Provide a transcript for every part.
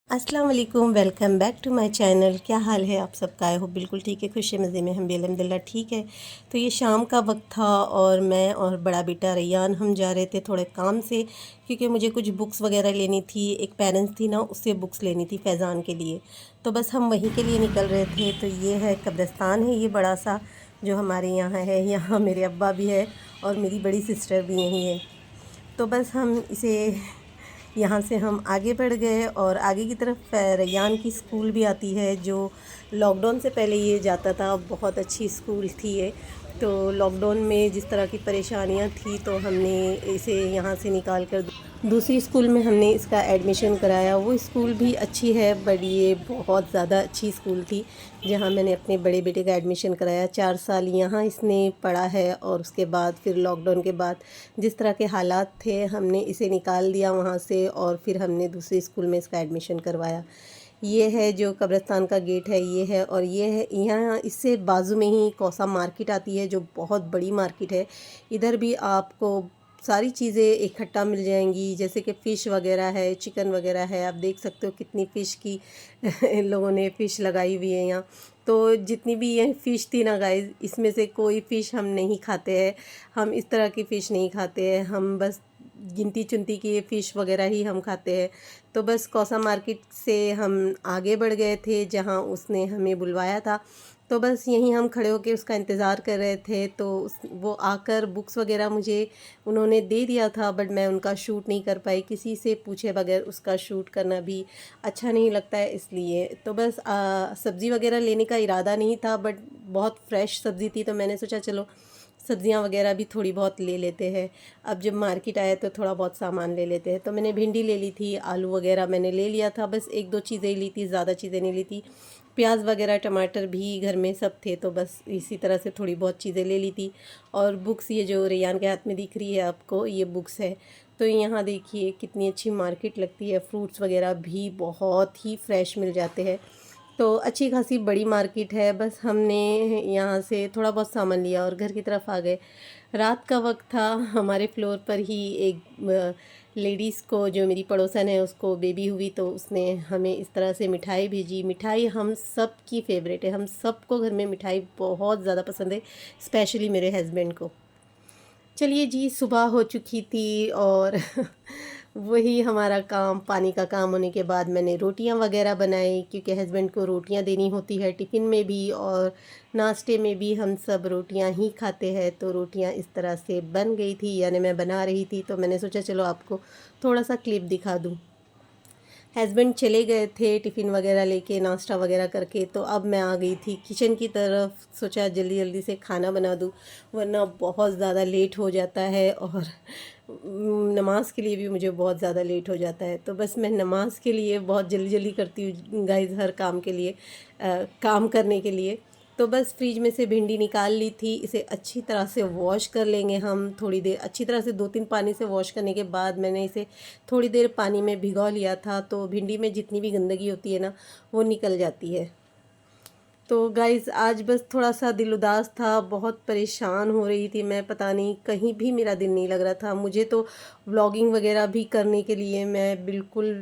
अस्सलाम वालेकुम, welcome back to my channel. क्या हाल है आप सबका? आए हो बिल्कुल ठीक है, खुशी मज़े में। हम भी अल्हम्दुलिल्लाह ठीक है। तो ये शाम का वक्त था और मैं और बड़ा बेटा रैयान हम जा रहे थे थोड़े काम से, क्योंकि मुझे कुछ बुक्स वगैरह लेनी थी। एक पेरेंट्स थी ना, उससे बुक्स लेनी थी फैज़ान के लिए। तो बस हम वहीं के लिए निकल रहे थे। तो ये है कब्रिस्तान है, ये बड़ा सा जो हमारे यहाँ है। यहाँ मेरे अब्बा भी है और मेरी बड़ी सिस्टर भी यहीं है। तो बस हम इसे यहाँ से हम आगे बढ़ गए और आगे की तरफ रैयान की स्कूल भी आती है, जो लॉकडाउन से पहले ये जाता था। बहुत अच्छी स्कूल थी ये। तो लॉकडाउन में जिस तरह की परेशानियाँ थी, तो हमने इसे यहाँ से निकाल कर दूसरी स्कूल में हमने इसका एडमिशन कराया। वो स्कूल भी अच्छी है, बट ये बहुत ज़्यादा अच्छी स्कूल थी जहाँ मैंने अपने बड़े बेटे का एडमिशन कराया। 4 साल यहाँ इसने पढ़ा है और उसके बाद फिर लॉकडाउन के बाद जिस तरह के हालात थे, हमने इसे निकाल दिया वहाँ से और फिर हमने दूसरी स्कूल में इसका एडमिशन करवाया। ये है जो कब्रिस्तान का गेट है, ये है। और ये है यहाँ, इससे बाजू में ही कौसा मार्केट आती है, जो बहुत बड़ी मार्केट है। इधर भी आपको सारी चीज़ें इकट्ठा मिल जाएंगी, जैसे कि फ़िश वगैरह है, चिकन वगैरह है। आप देख सकते हो कितनी फ़िश की इन लोगों ने फ़िश लगाई हुई है यहाँ। तो जितनी भी ये फ़िश थी ना गाइस, इसमें से कोई फ़िश हम नहीं खाते हैं। हम इस तरह की फ़िश नहीं खाते हैं, हम बस गिनती चुनती की फ़िश वगैरह ही हम खाते हैं। तो बस कौसा मार्केट से हम आगे बढ़ गए थे जहाँ उसने हमें बुलवाया था। तो बस यहीं हम खड़े होकर उसका इंतज़ार कर रहे थे। तो वो आकर बुक्स वगैरह मुझे उन्होंने दे दिया था, बट मैं उनका शूट नहीं कर पाई। किसी से पूछे बगैर उसका शूट करना भी अच्छा नहीं लगता है, इसलिए। तो बस सब्ज़ी वगैरह लेने का इरादा नहीं था, बट बहुत फ्रेश सब्ज़ी थी, तो मैंने सोचा चलो सब्ज़ियाँ वगैरह भी थोड़ी बहुत ले लेते हैं। अब जब मार्केट आया तो थोड़ा बहुत सामान ले लेते हैं। तो मैंने भिंडी ले ली थी, आलू वगैरह मैंने ले लिया था। बस 1-2 चीज़ें ही ली थी, ज़्यादा चीज़ें नहीं ली थी। प्याज वगैरह टमाटर भी घर में सब थे, तो बस इसी तरह से थोड़ी बहुत चीज़ें ले ली थी। और बुक्स, ये जो रेयान के हाथ में दिख रही है आपको, ये बुक्स है। तो यहाँ देखिए कितनी अच्छी मार्केट लगती है। फ्रूट्स वगैरह भी बहुत ही फ्रेश मिल जाते हैं। तो अच्छी खासी बड़ी मार्केट है। बस हमने यहाँ से थोड़ा बहुत सामान लिया और घर की तरफ आ गए। रात का वक्त था। हमारे फ्लोर पर ही एक लेडीज़ को, जो मेरी पड़ोसन है, उसको बेबी हुई, तो उसने हमें इस तरह से मिठाई भेजी। मिठाई हम सब की फेवरेट है, हम सबको घर में मिठाई बहुत ज़्यादा पसंद है, स्पेशली मेरे हस्बैंड को। चलिए जी, सुबह हो चुकी थी और वही हमारा काम, पानी का काम होने के बाद मैंने रोटियां वगैरह बनाई, क्योंकि हस्बैंड को रोटियां देनी होती है टिफ़िन में भी और नाश्ते में भी। हम सब रोटियां ही खाते हैं। तो रोटियां इस तरह से बन गई थी, यानी मैं बना रही थी। तो मैंने सोचा चलो आपको थोड़ा सा क्लिप दिखा दूँ। हस्बैंड चले गए थे टिफ़िन वगैरह लेके, नाश्ता वगैरह करके। तो अब मैं आ गई थी किचन की तरफ। सोचा जल्दी जल्दी से खाना बना दूँ, वरना बहुत ज़्यादा लेट हो जाता है और नमाज़ के लिए भी मुझे बहुत ज़्यादा लेट हो जाता है। तो बस मैं नमाज़ के लिए बहुत जल्दी जल्दी करती हूँ गाइस, हर काम के लिए, काम करने के लिए। तो बस फ्रिज में से भिंडी निकाल ली थी। इसे अच्छी तरह से वॉश कर लेंगे हम। थोड़ी देर अच्छी तरह से 2-3 पानी से वॉश करने के बाद मैंने इसे थोड़ी देर पानी में भिगो लिया था। तो भिंडी में जितनी भी गंदगी होती है ना, वो निकल जाती है। तो गाइज़, आज बस थोड़ा सा दिल उदास था, बहुत परेशान हो रही थी मैं। पता नहीं, कहीं भी मेरा दिल नहीं लग रहा था। मुझे तो व्लॉगिंग वगैरह भी करने के लिए मैं बिल्कुल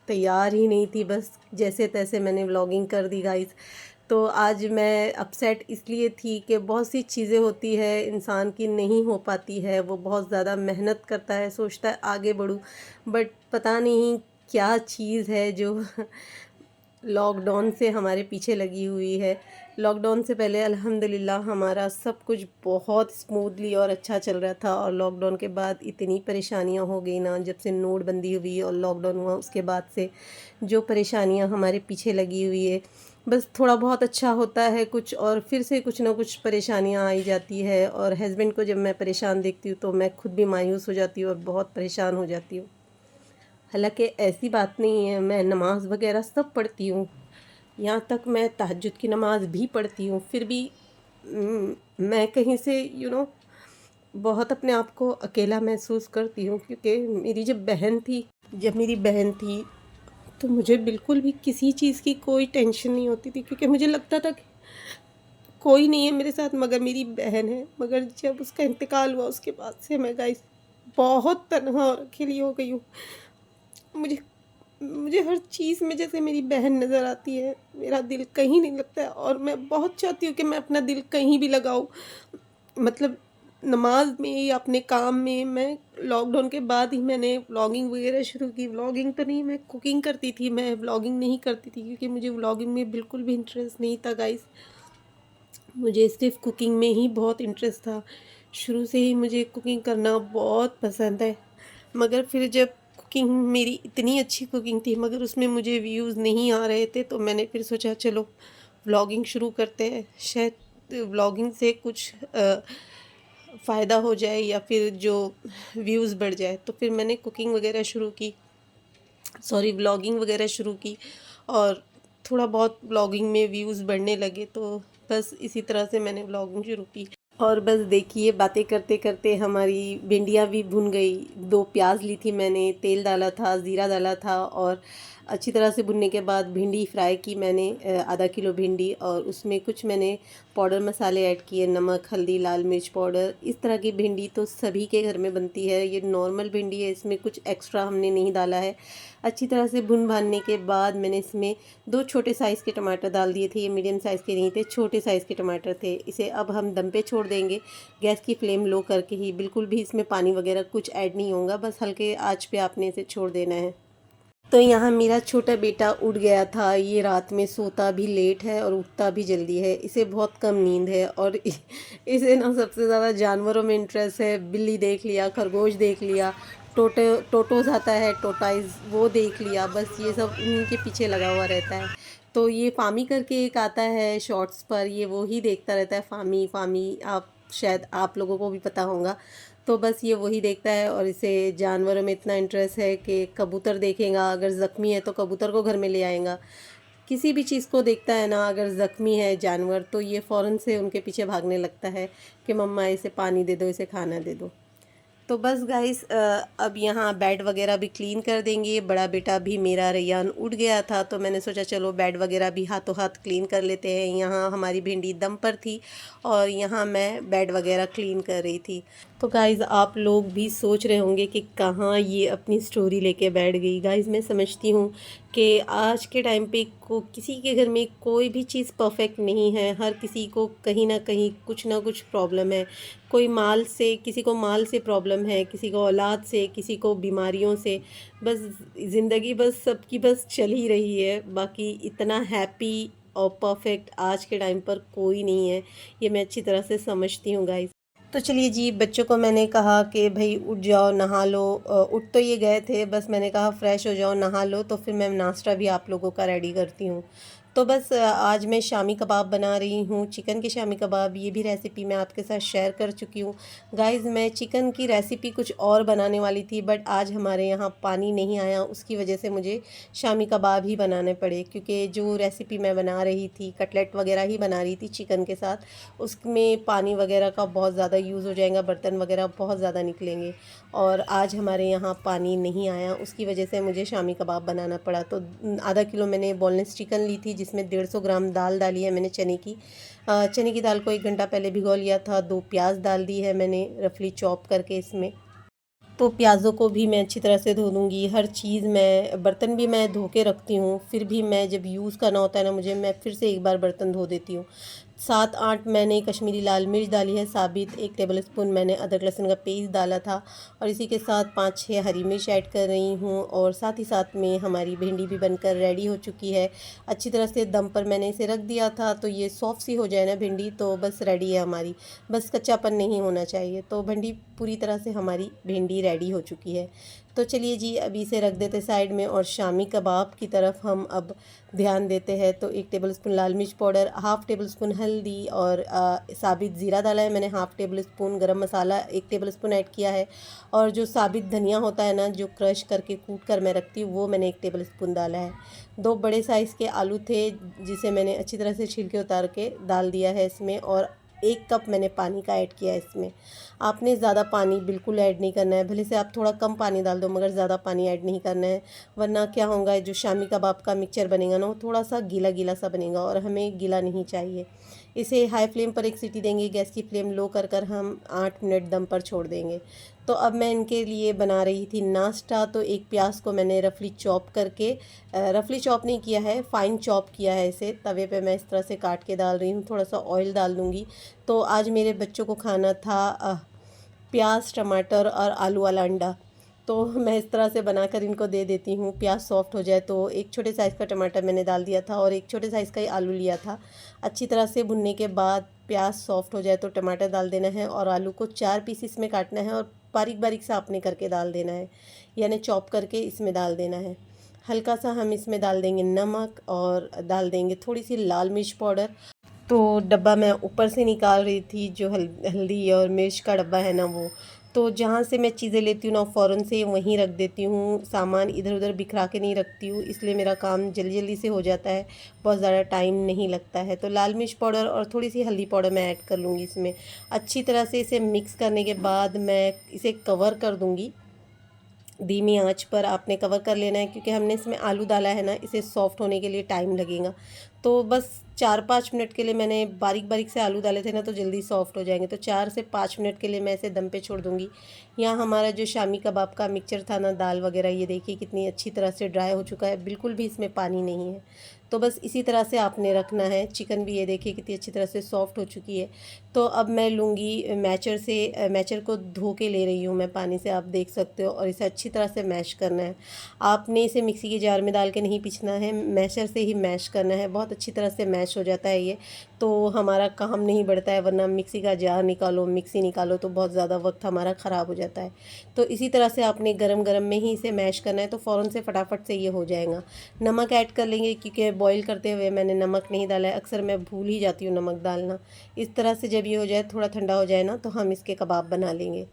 तैयार ही नहीं थी। बस जैसे तैसे मैंने व्लॉगिंग कर दी गाइज़। तो आज मैं अपसेट इसलिए थी कि बहुत सी चीज़ें होती है इंसान की नहीं हो पाती है। वो बहुत ज़्यादा मेहनत करता है, सोचता है आगे बढ़ूँ, बट पता नहीं क्या चीज़ है जो लॉकडाउन से हमारे पीछे लगी हुई है। लॉकडाउन से पहले अल्हम्दुलिल्लाह हमारा सब कुछ बहुत स्मूथली और अच्छा चल रहा था, और लॉकडाउन के बाद इतनी परेशानियां हो गई ना, जब से नोटबंदी हुई और लॉकडाउन हुआ उसके बाद से जो परेशानियां हमारे पीछे लगी हुई है। बस थोड़ा बहुत अच्छा होता है कुछ, और फिर से कुछ ना कुछ परेशानियां आई जाती है। और हस्बैंड को जब मैं परेशान देखती हूँ तो मैं खुद भी मायूस हो जाती हूँ और बहुत परेशान हो जाती हूँ। हालांकि ऐसी बात नहीं है, मैं नमाज़ वगैरह सब पढ़ती हूँ, यहाँ तक मैं तहज्जुद की नमाज़ भी पढ़ती हूँ। फिर भी मैं कहीं से बहुत अपने आप को अकेला महसूस करती हूँ, क्योंकि जब मेरी बहन थी तो मुझे बिल्कुल भी किसी चीज़ की कोई टेंशन नहीं होती थी, क्योंकि मुझे लगता था कि कोई नहीं है मेरे साथ मगर मेरी बहन है। मगर जब उसका इंतकाल हुआ उसके बाद से मैं गाइस बहुत तन्हा और अकेली हो गई हूँ। मुझे मुझे हर चीज़ में जैसे मेरी बहन नज़र आती है, मेरा दिल कहीं नहीं लगता है और मैं बहुत चाहती हूँ कि मैं अपना दिल कहीं भी लगाऊँ। मतलब नमाज़ में या अपने काम में। मैं लॉकडाउन के बाद ही मैंने व्लॉगिंग वगैरह शुरू की। व्लॉगिंग तो नहीं, मैं कुकिंग करती थी, मैं व्लॉगिंग नहीं करती थी क्योंकि मुझे व्लॉगिंग में बिल्कुल भी इंटरेस्ट नहीं था गाइस। मुझे सिर्फ़ कुकिंग में ही बहुत इंटरेस्ट था। शुरू से ही मुझे कुकिंग करना बहुत पसंद है। मगर फिर जब कुकिंग मेरी इतनी अच्छी कुकिंग थी मगर उसमें मुझे व्यूज़ नहीं आ रहे थे, तो मैंने फिर सोचा चलो व्लॉगिंग शुरू करते हैं। शायद व्लॉगिंग से कुछ फ़ायदा हो जाए या फिर जो व्यूज़ बढ़ जाए। तो फिर मैंने कुकिंग वगैरह शुरू की, सॉरी व्लॉगिंग वगैरह शुरू की और थोड़ा बहुत व्लॉगिंग में व्यूज़ बढ़ने लगे, तो बस इसी तरह से मैंने व्लॉगिंग शुरू की। और बस देखिए बातें करते करते हमारी भिंडियाँ भी भुन गई। 2 प्याज ली थी मैंने, तेल डाला था, ज़ीरा डाला था और अच्छी तरह से भुनने के बाद भिंडी फ्राई की मैंने, आधा किलो भिंडी, और उसमें कुछ मैंने पाउडर मसाले ऐड किए, नमक, हल्दी, लाल मिर्च पाउडर। इस तरह की भिंडी तो सभी के घर में बनती है, ये नॉर्मल भिंडी है, इसमें कुछ एक्स्ट्रा हमने नहीं डाला है। अच्छी तरह से भुन भानने के बाद मैंने इसमें 2 छोटे साइज़ के टमाटर डाल दिए थे। ये मीडियम साइज़ के नहीं थे, छोटे साइज़ के टमाटर थे। इसे अब हम दम पे छोड़ देंगे, गैस की फ्लेम लो करके ही। बिल्कुल भी इसमें पानी वगैरह कुछ ऐड नहीं होगा, बस हल्के आंच पे आपने इसे छोड़ देना है। तो यहाँ मेरा छोटा बेटा उठ गया था। ये रात में सोता भी लेट है और उठता भी जल्दी है। इसे बहुत कम नींद है और इसे ना सबसे ज़्यादा जानवरों में इंटरेस्ट है। बिल्ली देख लिया, खरगोश देख लिया, टोटोज़ आता है, टोटाइज़, वो देख लिया, बस ये सब उन्हीं के पीछे लगा हुआ रहता है। तो ये फामी करके एक आता है शॉर्ट्स पर, ये वो ही देखता रहता है, फामी फामी, आप शायद आप लोगों को भी पता होगा। तो बस ये वही देखता है और इसे जानवरों में इतना इंटरेस्ट है कि कबूतर देखेगा, अगर ज़ख्मी है तो कबूतर को घर में ले आएगा। किसी भी चीज़ को देखता है ना, अगर ज़ख्मी है जानवर तो ये फ़ौरन से उनके पीछे भागने लगता है कि मम्मा इसे पानी दे दो, इसे खाना दे दो। तो बस गाइस, अब यहाँ बेड वगैरह भी क्लीन कर देंगे। बड़ा बेटा भी मेरा रैयान उठ गया था, तो मैंने सोचा चलो बेड वगैरह भी हाथों हाथ क्लीन कर लेते हैं। यहाँ हमारी भिंडी दम पर थी और यहाँ मैं बेड वगैरह क्लीन कर रही थी। तो गाइज़ आप लोग भी सोच रहे होंगे कि कहाँ ये अपनी स्टोरी लेके बैठ गई। गाइज़ मैं समझती हूँ कि आज के टाइम पे को किसी के घर में कोई भी चीज़ परफेक्ट नहीं है। हर किसी को कहीं ना कहीं कुछ ना कुछ प्रॉब्लम है। कोई माल से, किसी को माल से प्रॉब्लम है, किसी को औलाद से, किसी को बीमारियों से। बस ज़िंदगी बस सबकी बस चल ही रही है। बाकी इतना हैप्पी और परफेक्ट आज के टाइम पर कोई नहीं है, ये मैं अच्छी तरह से समझती हूँ गाइस। तो चलिए जी, बच्चों को मैंने कहा कि भाई उठ जाओ नहा लो। उठ तो ये गए थे, बस मैंने कहा फ़्रेश हो जाओ, नहा लो, तो फिर मैं नाश्ता भी आप लोगों का रेडी करती हूँ। तो बस आज मैं शामी कबाब बना रही हूँ, चिकन के शामी कबाब। ये भी रेसिपी मैं आपके साथ शेयर कर चुकी हूँ गाइज़। मैं चिकन की रेसिपी कुछ और बनाने वाली थी, बट आज हमारे यहाँ पानी नहीं आया, उसकी वजह से मुझे शामी कबाब ही बनाने पड़े। क्योंकि जो रेसिपी मैं बना रही थी, कटलेट वगैरह ही बना रही थी चिकन के साथ, उसमें पानी वगैरह का बहुत ज़्यादा यूज़ हो जाएगा, बर्तन वगैरह बहुत ज़्यादा निकलेंगे। और आज हमारे यहाँ पानी नहीं आया, उसकी वजह से मुझे शामी कबाब बनाना पड़ा। तो आधा किलो मैंने बोनलेस चिकन ली थी, जिसमें 150 ग्राम दाल डाली है मैंने चने की। चने की दाल को 1 घंटा पहले भिगो लिया था। 2 प्याज डाल दी है मैंने रफली चॉप करके इसमें। तो प्याज़ों को भी मैं अच्छी तरह से धो दूँगी। हर चीज़, मैं बर्तन भी मैं धो के रखती हूँ, फिर भी मैं जब यूज़ करना होता है ना मुझे, मैं फिर से एक बार बर्तन धो देती हूँ। 7-8 मैंने कश्मीरी लाल मिर्च डाली है साबित, 1 टेबल स्पून मैंने अदरक लहसुन का पेस्ट डाला था और इसी के साथ 5-6 हरी मिर्च ऐड कर रही हूँ। और साथ ही साथ में हमारी भिंडी भी बनकर रेडी हो चुकी है। अच्छी तरह से दम पर मैंने इसे रख दिया था, तो ये सॉफ्ट सी हो जाए ना भिंडी, तो बस रेडी है हमारी। बस कच्चापन नहीं होना चाहिए। तो भिंडी पूरी तरह से हमारी भिंडी रेडी हो चुकी है। तो चलिए जी, अभी इसे रख देते साइड में और शामी कबाब की तरफ हम अब ध्यान देते हैं। तो 1 टेबल स्पून लाल मिर्च पाउडर, हाफ़ टेबल स्पून हल्दी और साबित ज़ीरा डाला है मैंने, हाफ़ टेबल स्पून गरम मसाला 1 टेबल स्पून ऐड किया है। और जो साबित धनिया होता है ना, जो क्रश करके कूट कर मैं रखती हूँ, वो मैंने 1 टेबल स्पून डाला है। 2 बड़े साइज़ के आलू थे, जिसे मैंने अच्छी तरह से छिलके उतार के डाल दिया है इसमें। और 1 कप मैंने पानी का ऐड किया है इसमें। आपने ज़्यादा पानी बिल्कुल ऐड नहीं करना है, भले से आप थोड़ा कम पानी डाल दो, मगर ज़्यादा पानी ऐड नहीं करना है। वरना क्या होगा, जो शामी कबाब का मिक्सचर बनेगा ना, वो थोड़ा सा गीला गीला सा बनेगा और हमें गीला नहीं चाहिए। इसे हाई फ्लेम पर 1 सीटी देंगे, गैस की फ्लेम लो कर कर हम 8 मिनट दम पर छोड़ देंगे। तो अब मैं इनके लिए बना रही थी नाश्ता। तो एक प्याज को मैंने रफली चॉप करके, रफली चॉप नहीं किया है, फ़ाइन चॉप किया है इसे। तवे पे मैं इस तरह से काट के डाल रही हूँ, थोड़ा सा ऑयल डाल दूँगी। तो आज मेरे बच्चों को खाना था प्याज, टमाटर और आलू वाला अंडा। तो मैं इस तरह से बनाकर इनको दे देती हूँ। प्याज सॉफ्ट हो जाए तो एक छोटे साइज़ का टमाटर मैंने डाल दिया था और एक छोटे साइज़ का ही आलू लिया था। अच्छी तरह से भुनने के बाद प्याज सॉफ्ट हो जाए तो टमाटर डाल देना है और आलू को 4 पीसेस में काटना है और बारीक बारीक सा आपने करके डाल देना है, यानी चॉप करके इसमें डाल देना है। हल्का सा हम इसमें डाल देंगे नमक और डाल देंगे थोड़ी सी लाल मिर्च पाउडर। तो डब्बा मैं ऊपर से निकाल रही थी, जो हल्दी और मिर्च का डब्बा है ना वो। तो जहाँ से मैं चीज़ें लेती हूँ ना फ़ौरन से वहीं रख देती हूँ, सामान इधर उधर बिखरा के नहीं रखती हूँ, इसलिए मेरा काम जल्दी जल्दी से हो जाता है, बहुत ज़्यादा टाइम नहीं लगता है। तो लाल मिर्च पाउडर और थोड़ी सी हल्दी पाउडर मैं ऐड कर लूँगी इसमें। अच्छी तरह से इसे मिक्स करने के बाद मैं इसे कवर कर दूँगी। धीमी आंच पर आपने कवर कर लेना है, क्योंकि हमने इसमें आलू डाला है ना, इसे सॉफ्ट होने के लिए टाइम लगेगा। तो बस 4-5 मिनट के लिए मैंने बारीक बारीक से आलू डाले थे ना, तो जल्दी सॉफ्ट हो जाएंगे। तो 4 से 5 मिनट के लिए मैं इसे दम पे छोड़ दूँगी। यहाँ हमारा जो शामी कबाब का मिक्सचर था ना, दाल वगैरह, ये देखिए कितनी अच्छी तरह से ड्राई हो चुका है, बिल्कुल भी इसमें पानी नहीं है। तो बस इसी तरह से आपने रखना है। चिकन भी ये देखिए कितनी अच्छी तरह से सॉफ्ट हो चुकी है। तो अब मैं लूँगी मैचर से, मैचर को धो के ले रही हूँ मैं पानी से, आप देख सकते हो, और इसे अच्छी तरह से मैश करना है। आपने इसे मिक्सी के जार में डाल के नहीं पीसना है, मैशर से ही मैश करना है। बहुत अच्छी तरह से मैश हो जाता है ये, तो हमारा काम नहीं बढ़ता है, वरना मिक्सी का जार निकालो, मिक्सी निकालो तो बहुत ज़्यादा वक्त हमारा ख़राब हो जाता है। तो इसी तरह से आपने गरम गरम में ही इसे मैश करना है, तो फ़ौरन से फटाफट से ये हो जाएगा। नमक ऐड कर लेंगे, क्योंकि बॉईल करते हुए मैंने नमक नहीं डाला है, अक्सर मैं भूल ही जाती हूँ नमक डालना। इस तरह से जब ये हो जाए, थोड़ा ठंडा हो जाए ना, तो हम इसके कबाब बना लेंगे।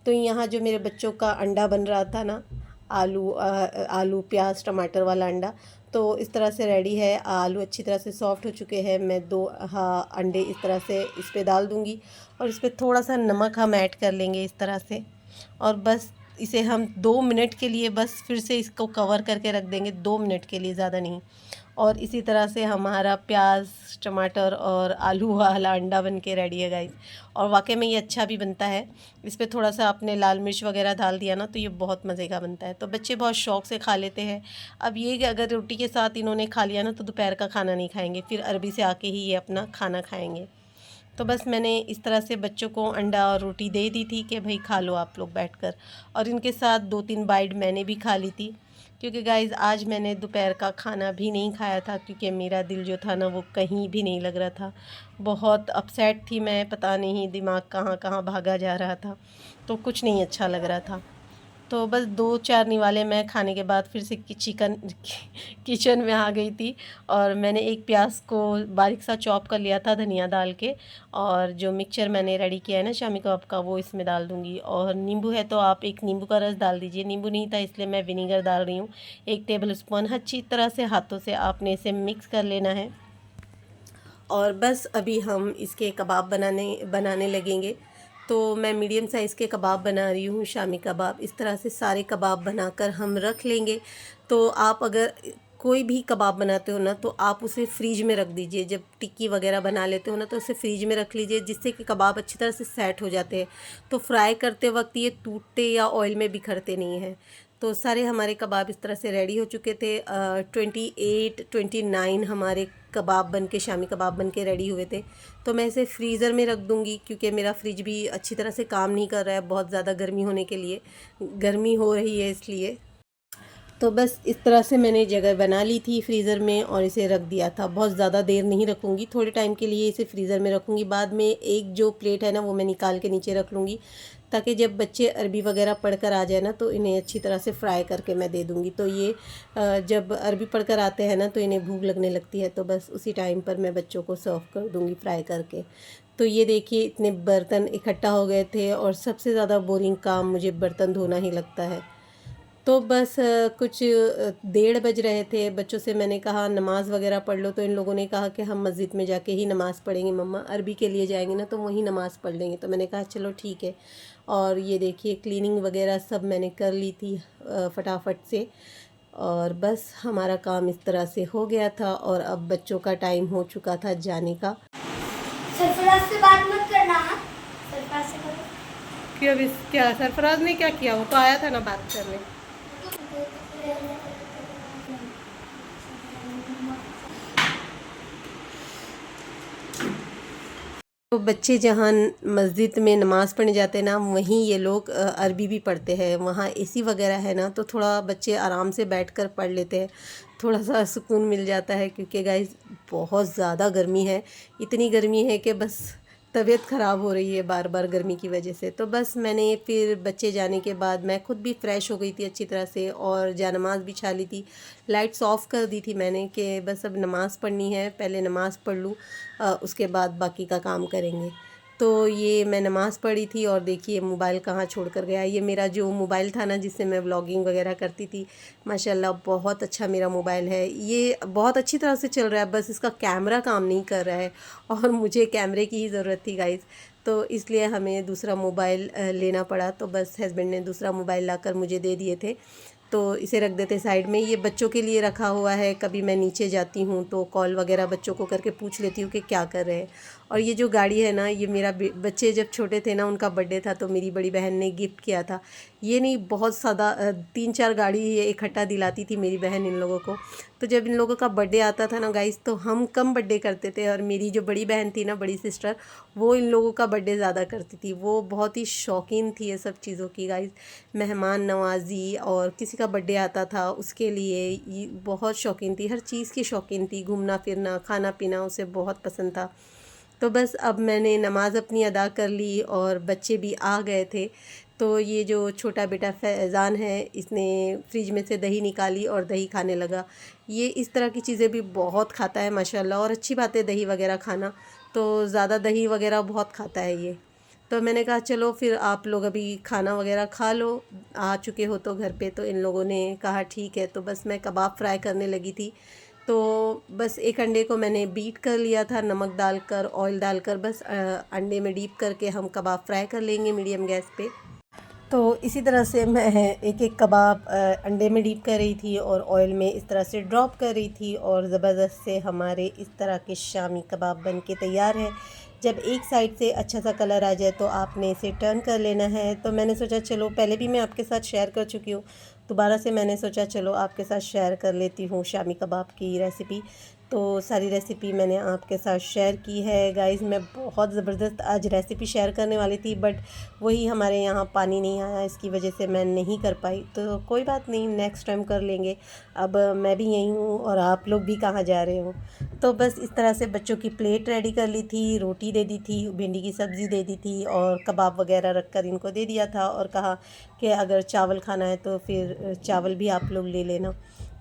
तो यहाँ जो मेरे बच्चों का अंडा बन रहा था ना, आलू प्याज टमाटर वाला अंडा, तो इस तरह से रेडी है। आलू अच्छी तरह से सॉफ्ट हो चुके हैं। मैं 2 अंडे इस तरह से इस पे डाल दूँगी और इस पे थोड़ा सा नमक हम ऐड कर लेंगे इस तरह से, और बस इसे हम 2 मिनट के लिए बस फिर से इसको कवर करके रख देंगे, 2 मिनट के लिए, ज़्यादा नहीं। और इसी तरह से हमारा प्याज टमाटर और आलू वाला अंडा बन के रेडी है गाइस। और वाकई में ये अच्छा भी बनता है। इस पर थोड़ा सा आपने लाल मिर्च वगैरह डाल दिया ना, तो ये बहुत मज़े का बनता है। तो बच्चे बहुत शौक़ से खा लेते हैं। अब ये कि अगर रोटी के साथ इन्होंने खा लिया ना, तो दोपहर का खाना नहीं खाएंगे, फिर अरबी से आके ही ये अपना खाना खाएंगे। तो बस मैंने इस तरह से बच्चों को अंडा और रोटी दे दी थी कि भाई खा लो आप लोग बैठकर, और इनके साथ 2-3 बाइट मैंने भी खा ली थी। क्योंकि गाइज़ आज मैंने दोपहर का खाना भी नहीं खाया था, क्योंकि मेरा दिल जो था ना वो कहीं भी नहीं लग रहा था। बहुत अपसेट थी मैं, पता नहीं दिमाग कहाँ कहाँ भागा जा रहा था, तो कुछ नहीं अच्छा लग रहा था। तो बस 2-4 निवाले मैं खाने के बाद फिर से किचन में आ गई थी, और मैंने एक प्याज को बारीक सा चॉप कर लिया था धनिया डाल के, और जो मिक्सचर मैंने रेडी किया है ना शामी कबाब का, वो इसमें डाल दूँगी। और नींबू है तो आप एक नींबू का रस डाल दीजिए, नींबू नहीं था इसलिए मैं विनीगर डाल रही हूँ 1 टेबल स्पून। अच्छी तरह से हाथों से आपने इसे मिक्स कर लेना है, और बस अभी हम इसके कबाब बनाने लगेंगे। तो मैं मीडियम साइज़ के कबाब बना रही हूँ, शामी कबाब। इस तरह से सारे कबाब बनाकर हम रख लेंगे। तो आप अगर कोई भी कबाब बनाते हो ना, तो आप उसे फ्रीज में रख दीजिए। जब टिक्की वगैरह बना लेते हो ना, तो उसे फ्रीज में रख लीजिए, जिससे कि कबाब अच्छी तरह से सेट हो जाते हैं। तो फ्राई करते वक्त ये टूटते या ऑयल में बिखरते नहीं हैं। तो सारे हमारे कबाब इस तरह से रेडी हो चुके थे। 28-29 हमारे कबाब बन के, शामी कबाब बन के रेडी हुए थे। तो मैं इसे फ्रीज़र में रख दूँगी, क्योंकि मेरा फ्रिज भी अच्छी तरह से काम नहीं कर रहा है, बहुत ज़्यादा गर्मी होने के लिए, गर्मी हो रही है इसलिए। तो बस इस तरह से मैंने जगह बना ली थी फ्रीज़र में और इसे रख दिया था। बहुत ज़्यादा देर नहीं रखूँगी, थोड़े टाइम के लिए इसे फ्रीज़र में रखूँगी। बाद में एक जो प्लेट है ना, वो मैं निकाल के नीचे रख लूँगी, ताकि जब बच्चे अरबी वगैरह पढ़कर आ जाए ना, तो इन्हें अच्छी तरह से फ्राई करके मैं दे दूँगी। तो ये जब अरबी पढ़कर आते हैं ना, तो इन्हें भूख लगने लगती है, तो बस उसी टाइम पर मैं बच्चों को सर्व कर दूँगी फ्राई करके। तो ये देखिए इतने बर्तन इकट्ठा हो गए थे, और सबसे ज़्यादा बोरिंग काम मुझे बर्तन धोना ही लगता है। तो बस कुछ 1:30 बज रहे थे। बच्चों से मैंने कहा नमाज़ वगैरह पढ़ लो, तो इन लोगों ने कहा कि हम मस्जिद में जाके ही नमाज़ पढ़ेंगे मम्मा, अरबी के लिए जाएंगे ना, तो वहीं नमाज़ पढ़ लेंगे। तो मैंने कहा चलो ठीक है। और ये देखिए क्लीनिंग वगैरह सब मैंने कर ली थी फटाफट से, और बस हमारा काम इस तरह से हो गया था। और अब बच्चों का टाइम हो चुका था जाने का। सरफराज से बात मत करना, हाँ सरफराज से करो। कि अभी क्या सरफराज ने क्या किया, वो तो आया था ना बात करने। तो बच्चे जहाँ मस्जिद में नमाज़ पढ़ने जाते हैं ना, वहीं ये लोग अरबी भी पढ़ते हैं। वहाँ एसी वगैरह है ना, तो थोड़ा बच्चे आराम से बैठकर पढ़ लेते हैं, थोड़ा सा सुकून मिल जाता है। क्योंकि गाइस बहुत ज़्यादा गर्मी है, इतनी गर्मी है कि बस तबीयत ख़राब हो रही है बार बार गर्मी की वजह से। तो बस मैंने फिर बच्चे जाने के बाद मैं खुद भी फ़्रेश हो गई थी अच्छी तरह से, और जानमाज़ बिछा ली थी। लाइट्स ऑफ़ कर दी थी मैंने कि बस अब नमाज़ पढ़नी है, पहले नमाज़ पढ़ लूँ, उसके बाद बाकी का काम करेंगे। तो ये मैं नमाज़ पढ़ी थी और देखिए मोबाइल कहाँ छोड़ कर गया। ये मेरा जो मोबाइल था ना, जिससे मैं व्लॉगिंग वगैरह करती थी, माशाल्लाह बहुत अच्छा मेरा मोबाइल है। ये बहुत अच्छी तरह से चल रहा है, बस इसका कैमरा काम नहीं कर रहा है, और मुझे कैमरे की ही ज़रूरत थी गाइज़। तो इसलिए हमें दूसरा मोबाइल लेना पड़ा। तो बस हस्बैंड ने दूसरा मोबाइल लाकर मुझे दे दिए थे, तो इसे रख देते साइड में। ये बच्चों के लिए रखा हुआ है, कभी मैं नीचे जाती हूँ तो कॉल वगैरह बच्चों को करके पूछ लेती हूँ कि क्या कर रहे हैं। और ये जो गाड़ी है ना, ये मेरा बच्चे जब छोटे थे ना, उनका बर्थडे था तो मेरी बड़ी बहन ने गिफ्ट किया था। ये नहीं, बहुत ज़्यादा 3-4 गाड़ी ये इकट्ठा दिलाती थी मेरी बहन इन लोगों को। तो जब इन लोगों का बर्थडे आता था ना गाइस, तो हम कम बर्थडे करते थे, और मेरी जो बड़ी बहन थी ना, बड़ी सिस्टर, वो इन लोगों का बर्थडे ज़्यादा करती थी। वो बहुत ही शौकीन थी ये सब चीज़ों की गाइस, मेहमान नवाजी, और किसी का बर्थडे आता था उसके लिए ये बहुत शौकीन थी, हर चीज़ की शौकीन थी। घूमना फिरना खाना पीना उसे बहुत पसंद था। तो बस अब मैंने नमाज़ अपनी अदा कर ली और बच्चे भी आ गए थे। तो ये जो छोटा बेटा फैज़ान है, इसने फ्रिज में से दही निकाली और दही खाने लगा। ये इस तरह की चीज़ें भी बहुत खाता है माशाल्लाह, और अच्छी बात है दही वगैरह खाना। तो ज़्यादा दही वगैरह बहुत खाता है ये। तो मैंने कहा चलो फिर आप लोग अभी खाना वगैरह खा लो, आ चुके हो तो घर पे। तो इन लोगों ने कहा ठीक है। तो बस मैं कबाब फ्राई करने लगी थी। तो बस एक अंडे को मैंने बीट कर लिया था, नमक डालकर ऑयल डालकर, बस अंडे में डीप करके हम कबाब फ्राई कर लेंगे मीडियम गैस पे। तो इसी तरह से मैं एक एक कबाब अंडे में डीप कर रही थी और ऑयल में इस तरह से ड्रॉप कर रही थी, और ज़बरदस्त से हमारे इस तरह के शामी कबाब बन के तैयार है। जब एक साइड से अच्छा सा कलर आ जाए तो आपने इसे टर्न कर लेना है। तो मैंने सोचा चलो, पहले भी मैं आपके साथ शेयर कर चुकी हूँ, दोबारा से मैंने सोचा चलो आपके साथ शेयर कर लेती हूँ शामी कबाब की रेसिपी। तो सारी रेसिपी मैंने आपके साथ शेयर की है गाइस। मैं बहुत ज़बरदस्त आज रेसिपी शेयर करने वाली थी, बट वही हमारे यहाँ पानी नहीं आया, इसकी वजह से मैं नहीं कर पाई। तो कोई बात नहीं, नेक्स्ट टाइम कर लेंगे। अब मैं भी यहीं हूँ और आप लोग भी कहाँ जा रहे हो। तो बस इस तरह से बच्चों की प्लेट रेडी कर ली थी, रोटी दे दी थी, भिंडी की सब्ज़ी दे दी थी, और कबाब वगैरह रख कर इनको दे दिया था, और कहा कि अगर चावल खाना है तो फिर चावल भी आप लोग ले लेना।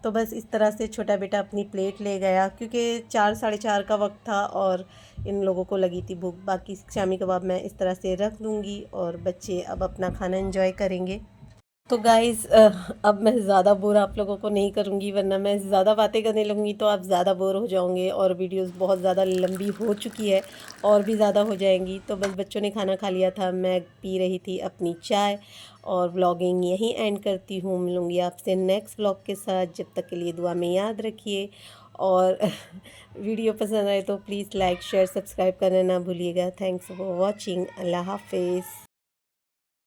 तो बस इस तरह से छोटा बेटा अपनी प्लेट ले गया, क्योंकि 4 साढ़े 4 का वक्त था और इन लोगों को लगी थी भूख। बाकी शामी कबाब मैं इस तरह से रख दूँगी और बच्चे अब अपना खाना एंजॉय करेंगे। तो गाइज़ अब मैं ज़्यादा बोर आप लोगों को नहीं करूँगी, वरना मैं ज़्यादा बातें करने लगूँगी तो आप ज़्यादा बोर हो जाओगे, और वीडियोस बहुत ज़्यादा लंबी हो चुकी है और भी ज़्यादा हो जाएंगी। तो बस बच्चों ने खाना खा लिया था, मैं पी रही थी अपनी चाय, और व्लॉगिंग यहीं एंड करती हूँ। मिलूँगी आपसे नेक्स्ट व्लॉग के साथ, जब तक के लिए दुआ में याद रखिए, और वीडियो पसंद आए तो प्लीज़ लाइक शेयर सब्सक्राइब करना ना भूलिएगा। Thanks for watching. अल्लाह हाफिज़।